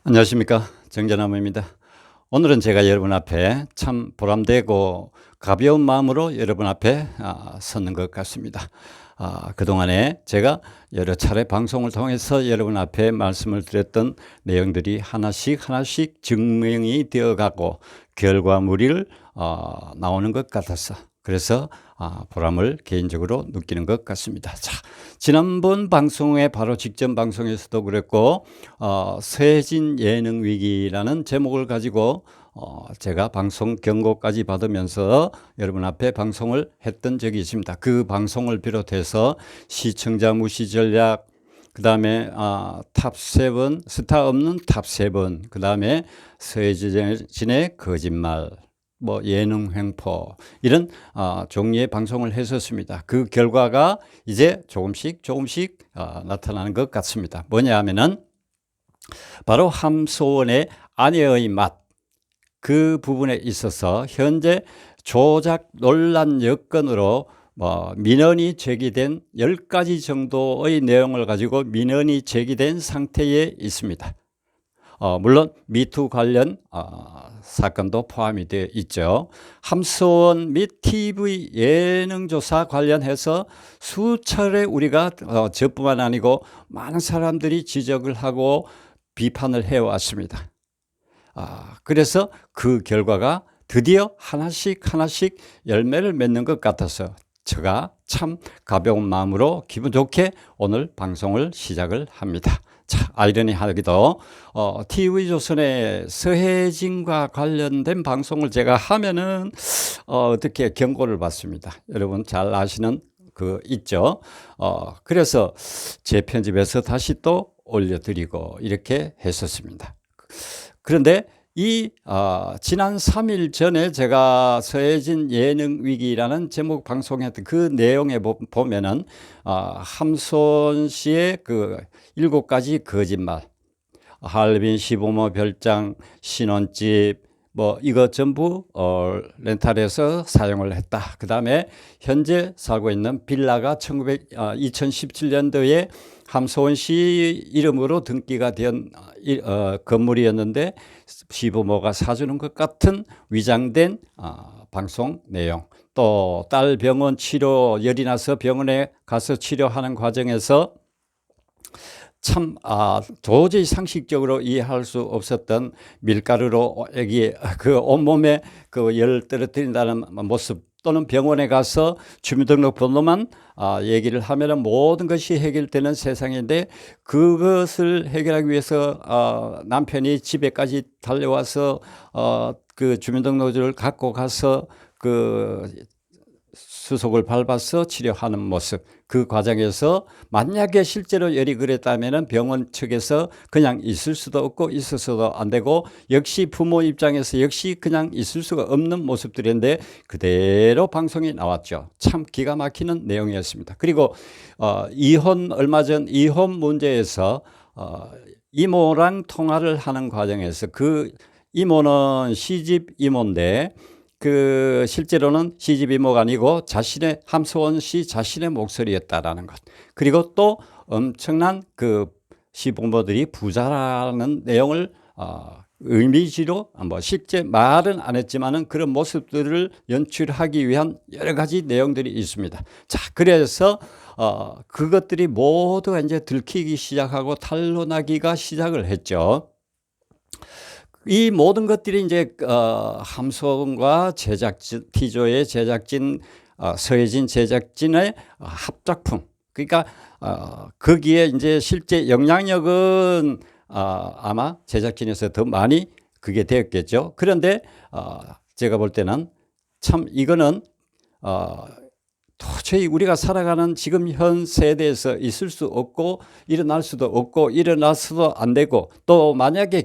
안녕하십니까, 정전나무입니다. 오늘은 제가 여러분 앞에 참 보람되고 가벼운 마음으로 여러분 앞에 섰는 것 같습니다. 그동안에 제가 여러 차례 방송을 통해서 여러분 앞에 말씀을 드렸던 내용들이 하나씩 증명이 되어가고 결과물이 나오는 것 같아서, 그래서 보람을 개인적으로 느끼는 것 같습니다. 자, 지난번 방송에 바로 직전 방송에서도 그랬고, 서해진 예능 위기라는 제목을 가지고 제가 방송 경고까지 받으면서 여러분 앞에 방송을 했던 적이 있습니다. 그 방송을 비롯해서 시청자 무시 전략, 그 다음에 탑7, 스타 없는 탑7, 그 다음에 서해진의 거짓말, 예능 횡포, 이런 종류의 방송을 했었습니다. 그 결과가 이제 조금씩 나타나는 것 같습니다. 뭐냐 하면은 바로 함소원의 아내의 맛, 그 부분에 있어서 현재 조작 논란 여건으로 민원이 제기된 10가지 정도의 내용을 가지고 민원이 제기된 상태에 있습니다. 물론 미투 관련 사건도 포함이 되어 있죠. 함소원 및 TV 예능조사 관련해서 수차례 우리가 저뿐만 아니고 많은 사람들이 지적을 하고 비판을 해왔습니다. 그래서 그 결과가 드디어 하나씩 열매를 맺는 것 같아서 제가 참 가벼운 마음으로 기분 좋게 오늘 방송을 시작을 합니다. 자, 아이러니하게도 TV조선의 서해진과 관련된 방송을 제가 하면은 어떻게 경고를 받습니다. 여러분 잘 아시는 그 있죠. 그래서 재편집해서 다시 또 올려드리고 이렇게 했었습니다. 그런데 지난 3일 전에 제가 서해진 예능 위기라는 제목 방송했던 그 내용에 보면은 함소원 씨의 그 7가지 거짓말, 할빈 시부모 별장, 신혼집, 이거 전부 렌탈해서 사용을 했다. 그 다음에 현재 살고 있는 빌라가 2017년도에 함소원 씨 이름으로 등기가 된 건물이었는데 시부모가 사주는 것 같은 위장된 방송 내용, 또 딸 병원 치료, 열이 나서 병원에 가서 치료하는 과정에서 참 도저히 상식적으로 이해할 수 없었던 밀가루로 애기 그 온몸에 그 열 떨어뜨린다는 모습, 또는 병원에 가서 주민등록번호만 얘기를 하면 모든 것이 해결되는 세상인데, 그것을 해결하기 위해서 남편이 집에까지 달려와서 그 주민등록을 갖고 가서 그 수속을 밟아서 치료하는 모습, 그 과정에서 만약에 실제로 열이 그랬다면 병원 측에서 그냥 있을 수도 없고 있어서도 안 되고, 역시 부모 입장에서 역시 그냥 있을 수가 없는 모습들인데 그대로 방송이 나왔죠. 참 기가 막히는 내용이었습니다. 그리고 얼마 전 이혼 문제에서 이모랑 통화를 하는 과정에서, 그 이모는 시집 이모인데 그 실제로는 시집 이모가 아니고 함소원 씨 자신의 목소리였다라는 것, 그리고 또 엄청난 그 시부모들이 부자라는 내용을 의미지로 실제 말은 안 했지만은 그런 모습들을 연출하기 위한 여러 가지 내용들이 있습니다. 자, 그래서 그것들이 모두 이제 들키기 시작하고 탄로나기가 시작을 했죠. 이 모든 것들이 이제 함소원과 제작진, T조의 제작진, 서해진 제작진의 합작품. 그러니까 거기에 이제 실제 영향력은 아마 제작진에서 더 많이 그게 되었겠죠. 그런데 제가 볼 때는 참 이거는 도저히 우리가 살아가는 지금 현 세대에서 있을 수 없고 일어날 수도 없고 일어나서도 안 되고, 또 만약에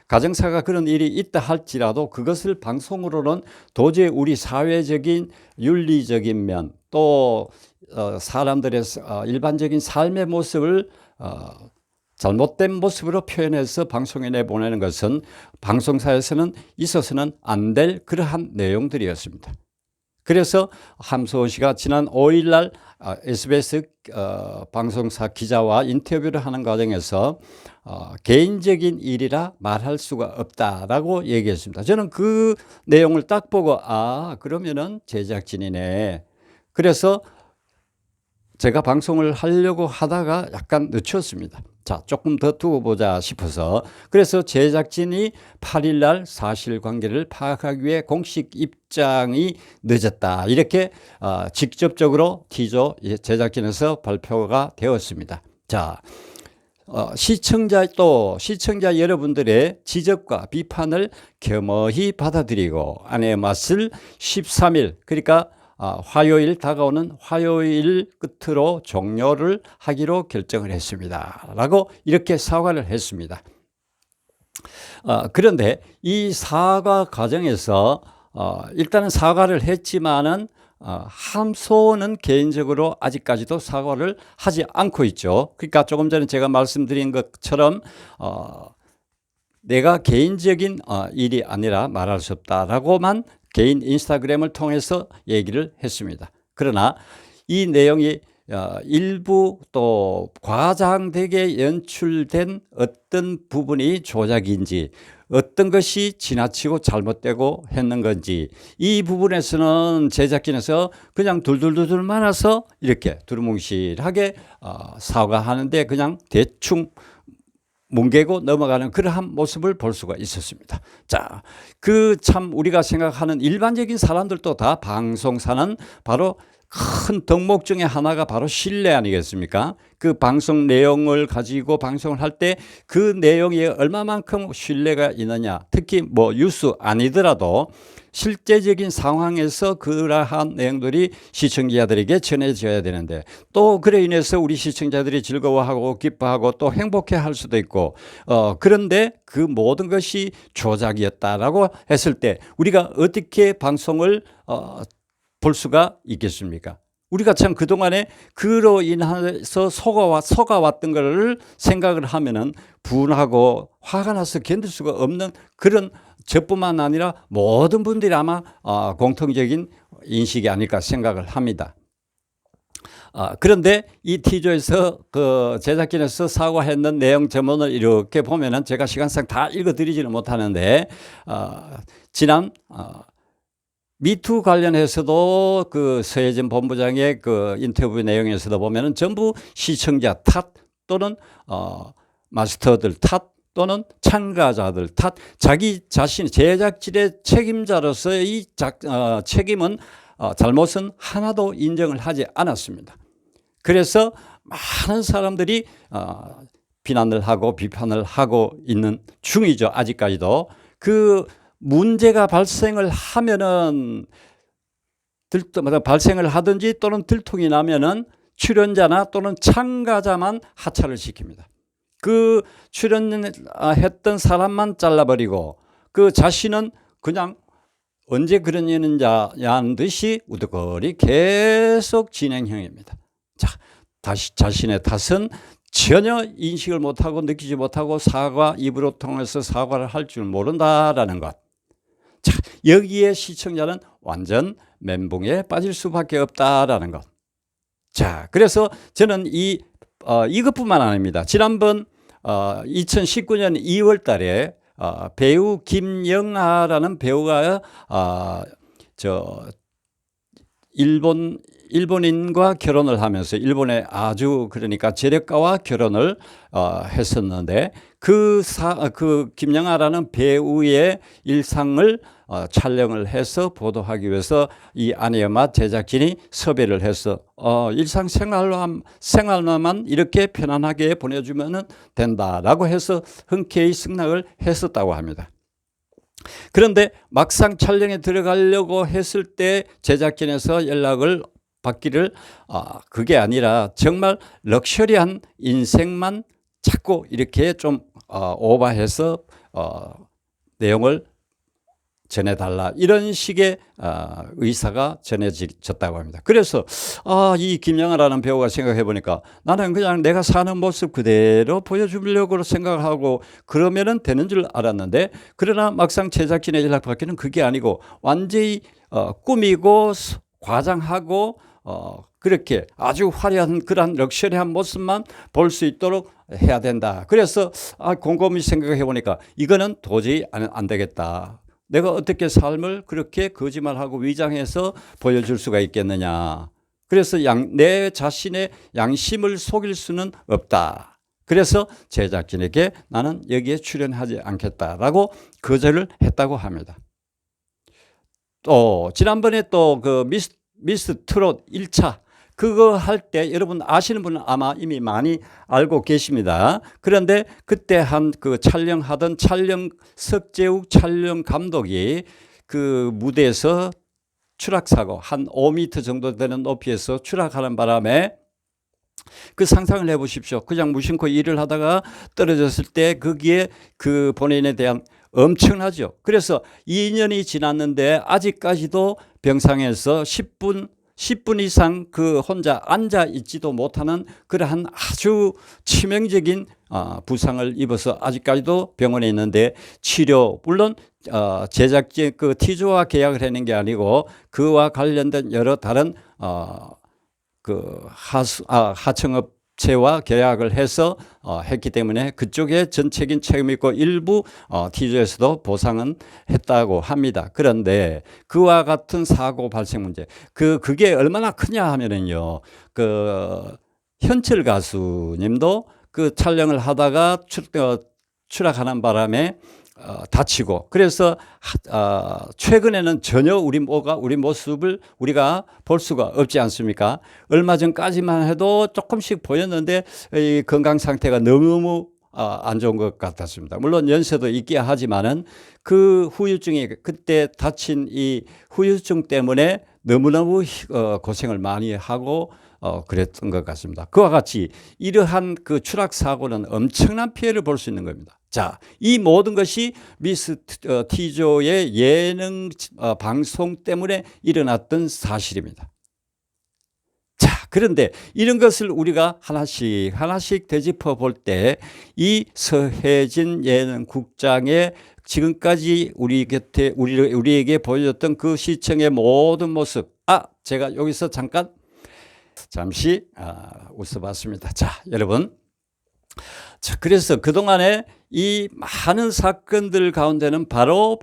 가정사가 그런 일이 있다 할지라도 그것을 방송으로는 도저히 우리 사회적인 윤리적인 면, 또 사람들의 일반적인 삶의 모습을 잘못된 모습으로 표현해서 방송에 내보내는 것은 방송사에서는 있어서는 안 될 그러한 내용들이었습니다. 그래서 함소호 씨가 지난 5일 날 SBS 방송사 기자와 인터뷰를 하는 과정에서 개인적인 일이라 말할 수가 없다라고 얘기했습니다. 저는 그 내용을 딱 보고 그러면은 제작진이네. 그래서 제가 방송을 하려고 하다가 약간 늦췄습니다. 자, 조금 더 두고 보자 싶어서. 그래서 제작진이 8일 날 사실관계를 파악하기 위해 공식 입장이 늦었다. 이렇게 직접적으로 티저 제작진에서 발표가 되었습니다. 자, 시청자 여러분들의 지적과 비판을 겸허히 받아들이고 아내의 맛을 13일 그러니까 화요일 다가오는 화요일 끝으로 종료를 하기로 결정을 했습니다. 라고 이렇게 사과를 했습니다. 그런데 이 사과 과정에서 일단은 사과를 했지만은 함소는 개인적으로 아직까지도 사과를 하지 않고 있죠. 그러니까 조금 전에 제가 말씀드린 것처럼 내가 개인적인 일이 아니라 말할 수 없다라고만 개인 인스타그램을 통해서 얘기를 했습니다. 그러나 이 내용이 일부 또 과장되게 연출된 어떤 부분이 조작인지 어떤 것이 지나치고 잘못되고 했는 건지 이 부분에서는 제작진에서 그냥 둘둘둘 많아서 이렇게 두루뭉실하게 사과하는데 그냥 대충 뭉개고 넘어가는 그러한 모습을 볼 수가 있었습니다. 자, 참 우리가 생각하는 일반적인 사람들도 다 방송사는 바로 큰 덕목 중에 하나가 바로 신뢰 아니겠습니까? 그 방송 내용을 가지고 방송을 할 때 그 내용이 얼마만큼 신뢰가 있느냐, 특히 뭐 뉴스 아니더라도 실제적인 상황에서 그러한 내용들이 시청자들에게 전해져야 되는데 또 그래 인해서 우리 시청자들이 즐거워하고 기뻐하고 또 행복해할 수도 있고 그런데 그 모든 것이 조작이었다라고 했을 때 우리가 어떻게 방송을 볼 수가 있겠습니까? 우리가 참 그동안에 그로 인해서 속아왔던 것을 생각을 하면은 분하고 화가 나서 견딜 수가 없는 그런 저뿐만 아니라 모든 분들이 아마 공통적인 인식이 아닐까 생각을 합니다. 그런데 이 티저에서 그 제작진에서 사과했는 내용 전문을 이렇게 보면은 제가 시간상 다 읽어드리지는 못하는데 지난 미투 관련해서도 그 서혜진 본부장의 그 인터뷰 내용에서도 보면은 전부 시청자 탓 또는 마스터들 탓 또는 참가자들 탓 자기 자신 제작진의 책임자로서의 책임은 잘못은 하나도 인정을 하지 않았습니다. 그래서 많은 사람들이 비난을 하고 비판을 하고 있는 중이죠. 아직까지도. 그 문제가 발생을 하면은 발생을 하든지 또는 들통이 나면은 출연자나 또는 참가자만 하차를 시킵니다. 그 출연했던 사람만 잘라버리고 그 자신은 그냥 언제 그런 일은 야한 듯이 우두커리 계속 진행형입니다. 자, 다시 자신의 탓은 전혀 인식을 못하고 느끼지 못하고 입으로 통해서 사과를 할 줄 모른다라는 것. 자, 여기에 시청자는 완전 멘붕에 빠질 수밖에 없다라는 것. 자, 그래서 저는 이것뿐만 아닙니다. 지난번 2019년 2월 달에 배우 김영하라는 배우가 일본인과 결혼을 하면서 일본의 아주 그러니까 재력가와 결혼을 했었는데 그 김영하라는 배우의 일상을 촬영을 해서 보도하기 위해서 이 아내의 맛 제작진이 섭외를 해서 일상생활만 이렇게 편안하게 보내주면 된다라고 해서 흔쾌히 승낙을 했었다고 합니다. 그런데 막상 촬영에 들어가려고 했을 때 제작진에서 연락을 받기를 그게 아니라 정말 럭셔리한 인생만 자꾸 이렇게 좀 오버해서 내용을 전해달라 이런 식의 의사가 전해졌다고 합니다. 그래서 이 김영하라는 배우가 생각해 보니까 나는 그냥 내가 사는 모습 그대로 보여주려고 생각하고 그러면은 되는 줄 알았는데 그러나 막상 제작진의 연락받기는 그게 아니고 완전히 꾸미고 과장하고 그렇게 아주 화려한 그런 럭셔리한 모습만 볼 수 있도록 해야 된다. 그래서 곰곰이 생각해 보니까 이거는 도저히 안 되겠다. 내가 어떻게 삶을 그렇게 거짓말하고 위장해서 보여줄 수가 있겠느냐. 그래서 내 자신의 양심을 속일 수는 없다. 그래서 제작진에게 나는 여기에 출연하지 않겠다라고 거절을 했다고 합니다. 또 지난번에 또 그 미스 트롯 1차 그거 할 때 여러분 아시는 분은 아마 이미 많이 알고 계십니다. 그런데 그때 한 그 촬영하던 석재욱 촬영 감독이 그 무대에서 추락사고 한 5m 정도 되는 높이에서 추락하는 바람에 그 상상을 해 보십시오. 그냥 무심코 일을 하다가 떨어졌을 때 거기에 그 본인에 대한 엄청나죠. 그래서 2년이 지났는데 아직까지도 병상에서 10분 이상 그 혼자 앉아 있지도 못하는 그러한 아주 치명적인 부상을 입어서 아직까지도 병원에 있는데 치료 물론 제작진 그 티조와 계약을 하는 게 아니고 그와 관련된 여러 다른 그 하청업체와 계약을 해서 했기 때문에 그쪽에 전적인 책임이 있고 일부 티조에서도 보상은 했다고 합니다. 그런데 그와 같은 사고 발생 문제 그게 얼마나 크냐 하면은요 그 현철 가수님도 그 촬영을 하다가 추락하는 바람에 다치고 그래서 최근에는 전혀 우리 모습을 우리가 볼 수가 없지 않습니까? 얼마 전까지만 해도 조금씩 보였는데 이 건강 상태가 너무 안 좋은 것 같았습니다. 물론 연세도 있긴 하지만은 그 후유증이 그때 다친 이 후유증 때문에 너무너무 고생을 많이 하고 그랬던 것 같습니다. 그와 같이 이러한 그 추락 사고는 엄청난 피해를 볼 수 있는 겁니다. 자, 이 모든 것이 미스 티조의 예능 방송 때문에 일어났던 사실입니다. 자, 그런데 이런 것을 우리가 하나씩 되짚어 볼 때 이 서혜진 예능국장의 지금까지 우리 곁에 우리에게 보여줬던 그 시청의 모든 모습 제가 여기서 잠시 웃어봤습니다. 자, 여러분. 자, 그래서 그동안에 이 많은 사건들 가운데는 바로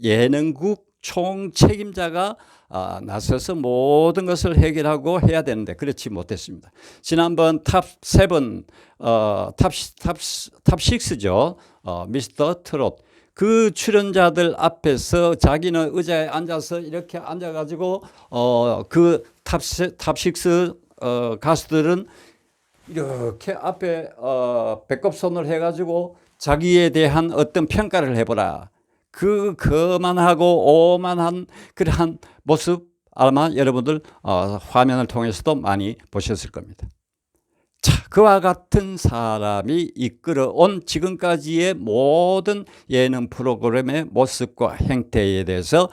예능국 총책임자가 나서서 모든 것을 해결하고 해야 되는데 그렇지 못했습니다. 지난번 탑7, 탑6죠. 미스터 트롯. 그 출연자들 앞에서 자기는 의자에 앉아서 이렇게 앉아가지고 그 탑6 가수들은 이렇게 앞에 배꼽손을 해가지고 자기에 대한 어떤 평가를 해보라. 그 거만하고 오만한 그러한 모습 아마 여러분들 화면을 통해서도 많이 보셨을 겁니다. 자, 그와 같은 사람이 이끌어온 지금까지의 모든 예능 프로그램의 모습과 행태에 대해서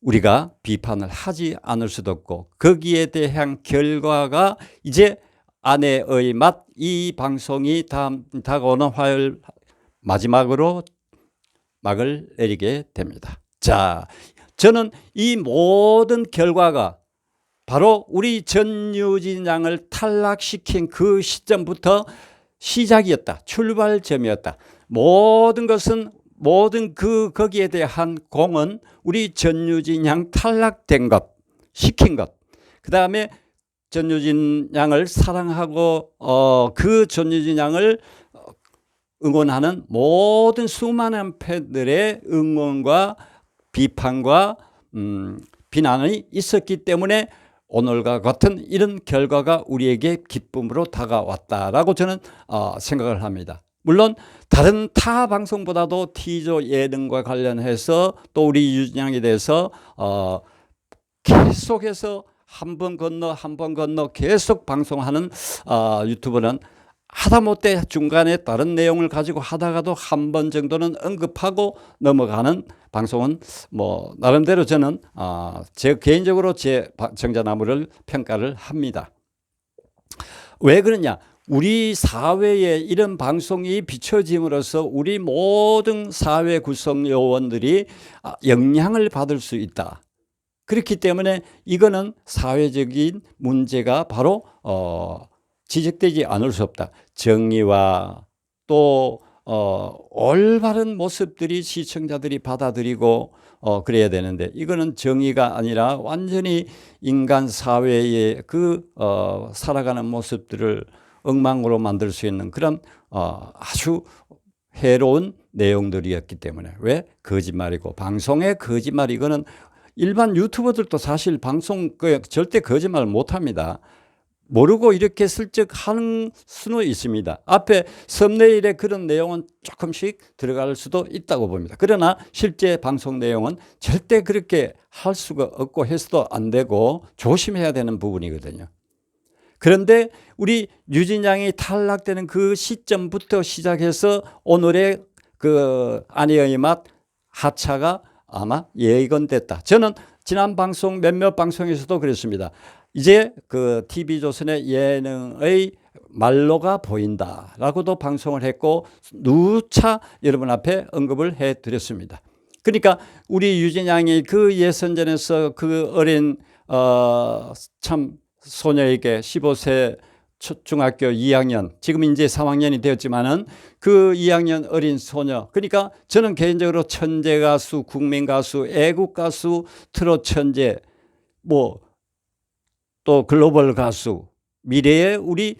우리가 비판을 하지 않을 수도 없고 거기에 대한 결과가 이제 아내의 맛 이 방송이 다가오는 화요일 마지막으로 막을 내리게 됩니다. 자, 저는 이 모든 결과가 바로 우리 전유진 양을 탈락시킨 그 시점부터 시작이었다. 출발점이었다. 모든 것은 거기에 대한 공은 우리 전유진 양 탈락된 것, 시킨 것. 그 다음에 전유진 양을 사랑하고 그 전유진 양을 응원하는 모든 수많은 팬들의 응원과 비판과 비난이 있었기 때문에 오늘과 같은 이런 결과가 우리에게 기쁨으로 다가왔다라고 저는 생각을 합니다. 물론 다른 타 방송보다도 T조 예능과 관련해서 또 우리 유진 양에 대해서 계속해서 한 번 건너 계속 방송하는 유튜버는 하다못해 중간에 다른 내용을 가지고 하다가도 한 번 정도는 언급하고 넘어가는 방송은 뭐 나름대로 저는 제 개인적으로 제 정자나무를 평가를 합니다. 왜 그러냐? 우리 사회에 이런 방송이 비춰짐으로써 우리 모든 사회 구성 요원들이 영향을 받을 수 있다. 그렇기 때문에 이거는 사회적인 문제가 바로 지적되지 않을 수 없다. 정의와 또 올바른 모습들이 시청자들이 받아들이고 그래야 되는데, 이거는 정의가 아니라 완전히 인간 사회의 그 살아가는 모습들을 엉망으로 만들 수 있는 그런 아주 해로운 내용들이었기 때문에. 왜? 거짓말이고, 방송의 거짓말. 이거는 일반 유튜버들도 사실 방송 절대 거짓말 못합니다. 모르고 이렇게 슬쩍 하는 수는 있습니다. 앞에 썸네일에 그런 내용은 조금씩 들어갈 수도 있다고 봅니다. 그러나 실제 방송 내용은 절대 그렇게 할 수가 없고 해서도 안 되고 조심해야 되는 부분이거든요. 그런데 우리 유진양이 탈락되는 그 시점부터 시작해서 오늘의 그 아내의 맛 하차가 아마 예견됐다. 저는 지난 방송 몇몇 방송에서도 그랬습니다. 이제 그 TV조선의 예능의 말로가 보인다라고도 방송을 했고 누차 여러분 앞에 언급을 해드렸습니다. 그러니까 우리 유진양이 그 예선전에서 그 어린 참 소녀에게 15세 중학교 2학년, 지금 이제 3학년이 되었지만은 그 2학년 어린 소녀, 그러니까 저는 개인적으로 천재 가수, 국민 가수, 애국 가수, 트롯 천재, 뭐 또 글로벌 가수, 미래의 우리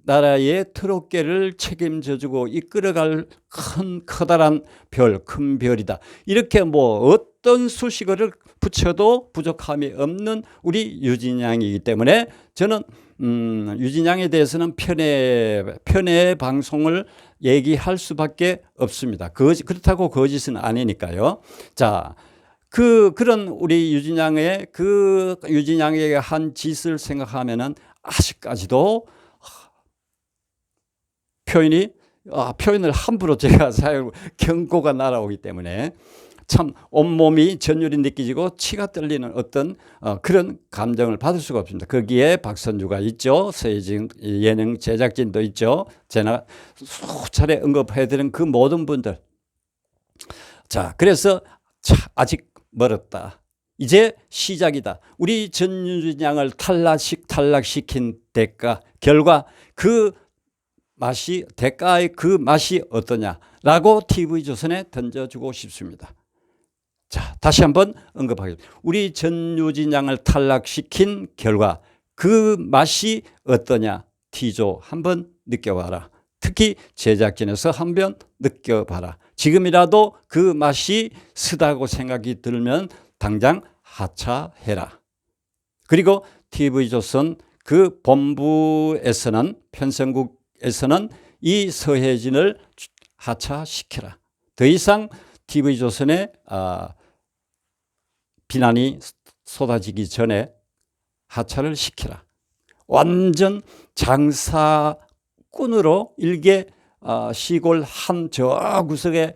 나라의 트롯계를 책임져주고 이끌어갈 커다란 별, 큰 별이다. 이렇게 뭐 어떤 수식어를 붙여도 부족함이 없는 우리 유진양이기 때문에 저는 유진양에 대해서는 편의 방송을 얘기할 수밖에 없습니다. 그렇다고 거짓은 아니니까요. 자, 그런 우리 유진양에게 한 짓을 생각하면은 아직까지도 표현을 함부로 제가 사용, 경고가 날아오기 때문에 참 온몸이 전율이 느껴지고 치가 떨리는 어떤 그런 감정을 받을 수가 없습니다. 거기에 박선주가 있죠. 서혜진 예능 제작진도 있죠. 제가 수차례 언급해드린 그 모든 분들. 자, 그래서 아직 멀었다. 이제 시작이다. 우리 전유진양을 탈락시킨 결과 그 맛이, 대가의 그 맛이 어떠냐라고 TV조선에 던져주고 싶습니다. 자, 다시 한번 언급하겠습니다. 우리 전유진양을 탈락시킨 결과 그 맛이 어떠냐, T조 한번 느껴봐라. 특히 제작진에서 한번 느껴봐라. 지금이라도 그 맛이 쓰다고 생각이 들면 당장 하차해라. 그리고 TV조선 그 본부에서는, 편성국에서는 이 서혜진을 하차시켜라. 더 이상 TV조선에 비난이 쏟아지기 전에 하차를 시켜라. 완전 장사꾼으로 일개 시골 한 저 구석에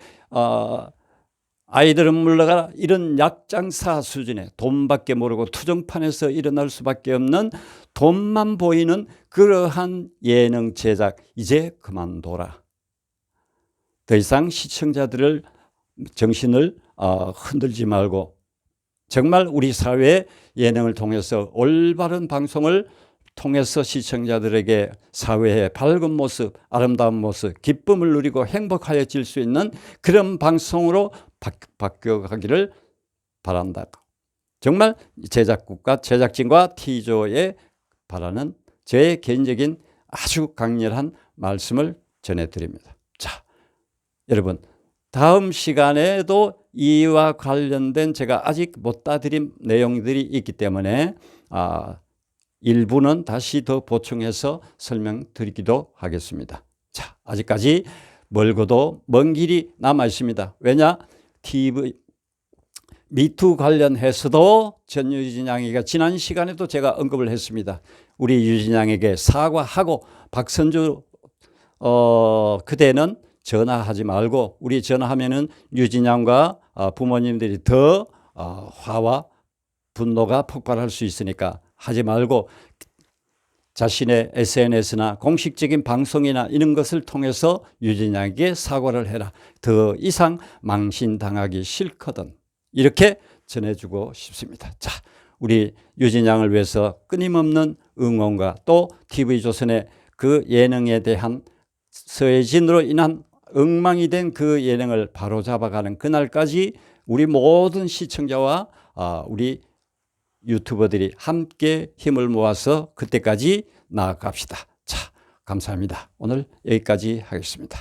아이들은 물러가라, 이런 약장사 수준의, 돈밖에 모르고 투정판에서 일어날 수밖에 없는 돈만 보이는 그러한 예능 제작 이제 그만둬라. 더 이상 시청자들을 정신을 흔들지 말고 정말 우리 사회의 예능을 통해서 올바른 방송을 통해서 시청자들에게 사회의 밝은 모습, 아름다운 모습, 기쁨을 누리고 행복하여질 수 있는 그런 방송으로 바뀌어가기를 바란다. 정말 제작국과 제작진과 T조에 바라는 제 개인적인 아주 강렬한 말씀을 전해드립니다. 자, 여러분, 다음 시간에도 이와 관련된 제가 아직 못 다드린 내용들이 있기 때문에 일부는 다시 더 보충해서 설명드리기도 하겠습니다. 자, 아직까지 멀고도 먼 길이 남아 있습니다. 왜냐? TV 미투 관련해서도 전유진양이가 지난 시간에도 제가 언급을 했습니다. 우리 유진양에게 사과하고 박선주 그대는 전화하지 말고, 우리 전화하면은 유진양과 부모님들이 더 화와 분노가 폭발할 수 있으니까 하지 말고 자신의 SNS나 공식적인 방송이나 이런 것을 통해서 유진양에게 사과를 해라. 더 이상 망신당하기 싫거든. 이렇게 전해주고 싶습니다. 자, 우리 유진 양을 위해서 끊임없는 응원과 또 TV조선의 그 예능에 대한 서혜진으로 인한 엉망이 된 그 예능을 바로잡아가는 그날까지 우리 모든 시청자와 우리 유튜버들이 함께 힘을 모아서 그때까지 나아갑시다. 자, 감사합니다. 오늘 여기까지 하겠습니다.